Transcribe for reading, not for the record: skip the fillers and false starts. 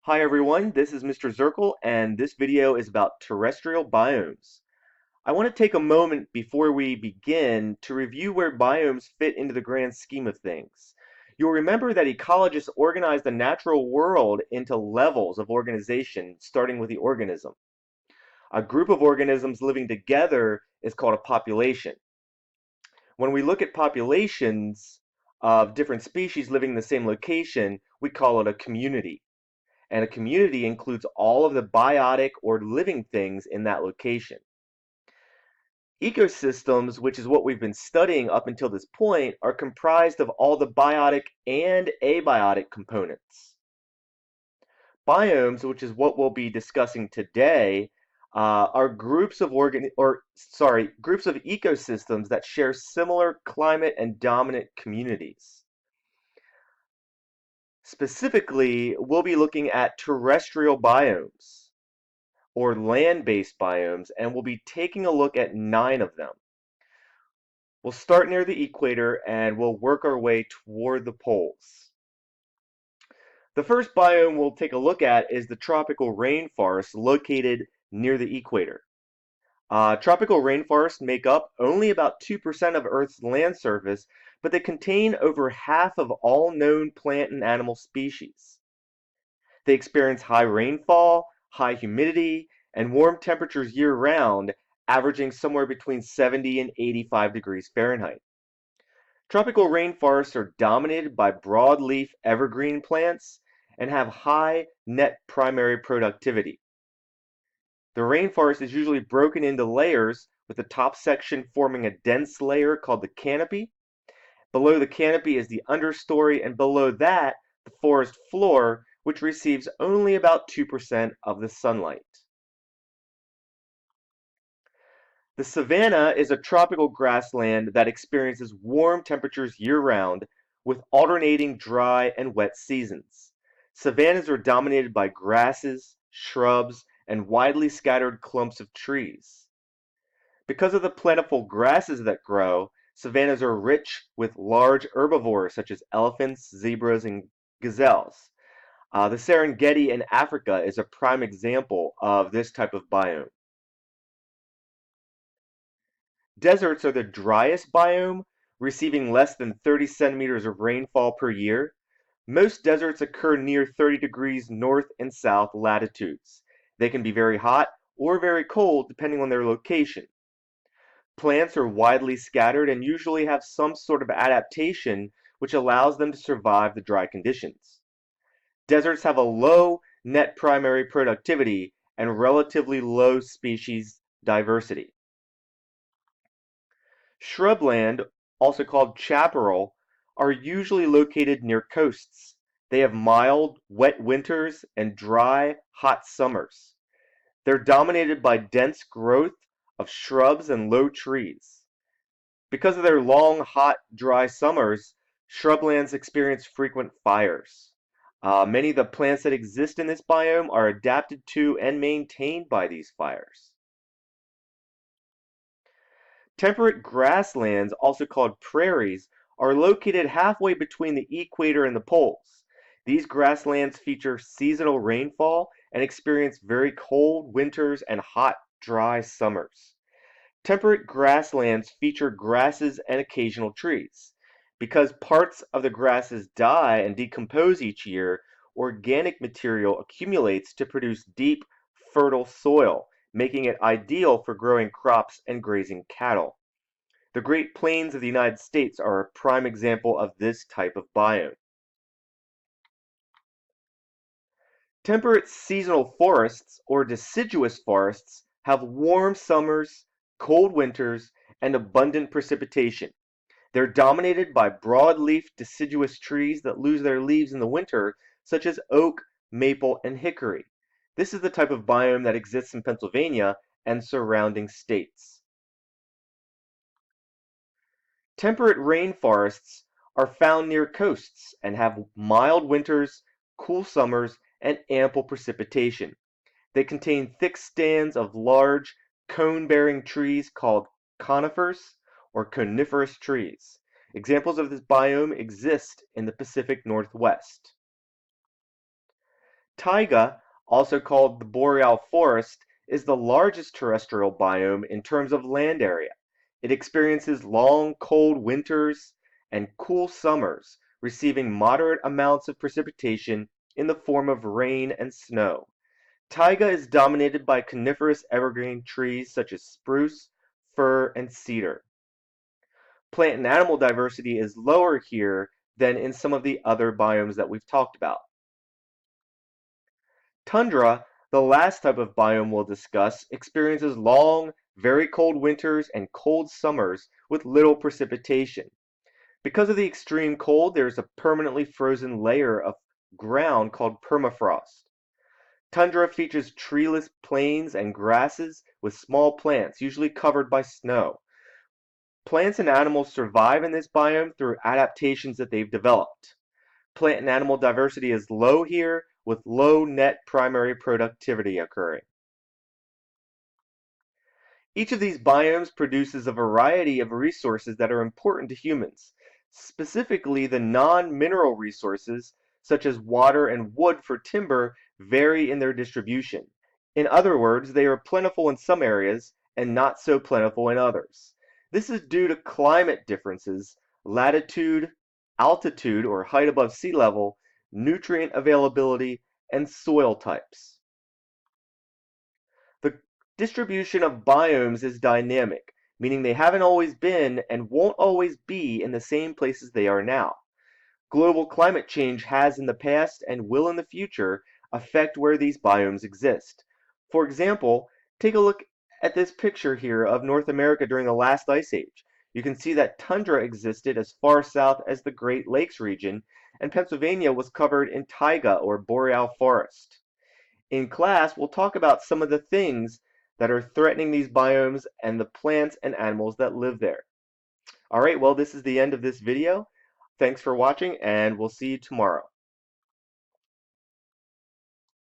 Hi everyone, this is Mr. Zirkle and this video is about terrestrial biomes. I want to take a moment before we begin to review where biomes fit into the grand scheme of things. You'll remember that ecologists organize the natural world into levels of organization, starting with the organism. A group of organisms living together is called a population. When we look at populations of different species living in the same location, we call it a community. And a community includes all of the biotic or living things in that location. Ecosystems, which is what we've been studying up until this point, are comprised of all the biotic and abiotic components. Biomes, which is what we'll be discussing today, are groups of groups of ecosystems that share similar climate and dominant communities. Specifically, we'll be looking at terrestrial biomes, or land-based biomes, and we'll be taking a look at 9 of them. We'll start near the equator and we'll work our way toward the poles. The first biome we'll take a look at is the tropical rainforest located near the equator. Tropical rainforests make up only about 2% of Earth's land surface, but they contain over half of all known plant and animal species. They experience high rainfall, high humidity, and warm temperatures year-round, averaging somewhere between 70 and 85 degrees Fahrenheit. Tropical rainforests are dominated by broadleaf evergreen plants and have high net primary productivity. The rainforest is usually broken into layers, with the top section forming a dense layer called the canopy. Below the canopy is the understory, and below that, the forest floor, which receives only about 2% of the sunlight. The savanna is a tropical grassland that experiences warm temperatures year-round, with alternating dry and wet seasons. Savannas are dominated by grasses, shrubs, and widely scattered clumps of trees. Because of the plentiful grasses that grow, savannas are rich with large herbivores such as elephants, zebras, and gazelles. The Serengeti in Africa is a prime example of this type of biome. Deserts are the driest biome, receiving less than 30 centimeters of rainfall per year. Most deserts occur near 30 degrees north and south latitudes. They can be very hot or very cold depending on their location. Plants are widely scattered and usually have some sort of adaptation which allows them to survive the dry conditions. Deserts have a low net primary productivity and relatively low species diversity. Shrubland, also called chaparral, are usually located near coasts. They have mild, wet winters and dry, hot summers. They're dominated by dense growth of shrubs and low trees. Because of their long, hot, dry summers, shrublands experience frequent fires. Many of the plants that exist in this biome are adapted to and maintained by these fires. Temperate grasslands, also called prairies, are located halfway between the equator and the poles. These grasslands feature seasonal rainfall and experience very cold winters and hot, dry summers. Temperate grasslands feature grasses and occasional trees. Because parts of the grasses die and decompose each year, organic material accumulates to produce deep, fertile soil, making it ideal for growing crops and grazing cattle. The Great Plains of the United States are a prime example of this type of biome. Temperate seasonal forests, or deciduous forests, have warm summers, cold winters, and abundant precipitation. They're dominated by broadleaf deciduous trees that lose their leaves in the winter, such as oak, maple, and hickory. This is the type of biome that exists in Pennsylvania and surrounding states. Temperate rainforests are found near coasts and have mild winters, cool summers, and ample precipitation. They contain thick stands of large, cone-bearing trees called conifers or coniferous trees. Examples of this biome exist in the Pacific Northwest. Taiga, also called the boreal forest, is the largest terrestrial biome in terms of land area. It experiences long, cold winters and cool summers, receiving moderate amounts of precipitation in the form of rain and snow. Taiga is dominated by coniferous evergreen trees such as spruce, fir, and cedar. Plant and animal diversity is lower here than in some of the other biomes that we've talked about. Tundra, the last type of biome we'll discuss, experiences long, very cold winters and cold summers with little precipitation. Because of the extreme cold, there is a permanently frozen layer of ground called permafrost. Tundra features treeless plains and grasses with small plants, usually covered by snow. Plants and animals survive in this biome through adaptations that they've developed. Plant and animal diversity is low here, with low net primary productivity occurring. Each of these biomes produces a variety of resources that are important to humans. Specifically, the non-mineral resources, such as water and wood for timber, vary in their distribution. In other words, they are plentiful in some areas and not so plentiful in others. This is due to climate differences, latitude, altitude or height above sea level, nutrient availability, and soil types. The distribution of biomes is dynamic, meaning they haven't always been and won't always be in the same places they are now. Global climate change has in the past and will in the future affect where these biomes exist. For example, take a look at this picture here of North America during the last ice age. You can see that tundra existed as far south as the Great Lakes region, and Pennsylvania was covered in taiga or boreal forest. In class, we'll talk about some of the things that are threatening these biomes and the plants and animals that live there. All right, well, this is the end of this video. Thanks for watching, and we'll see you tomorrow.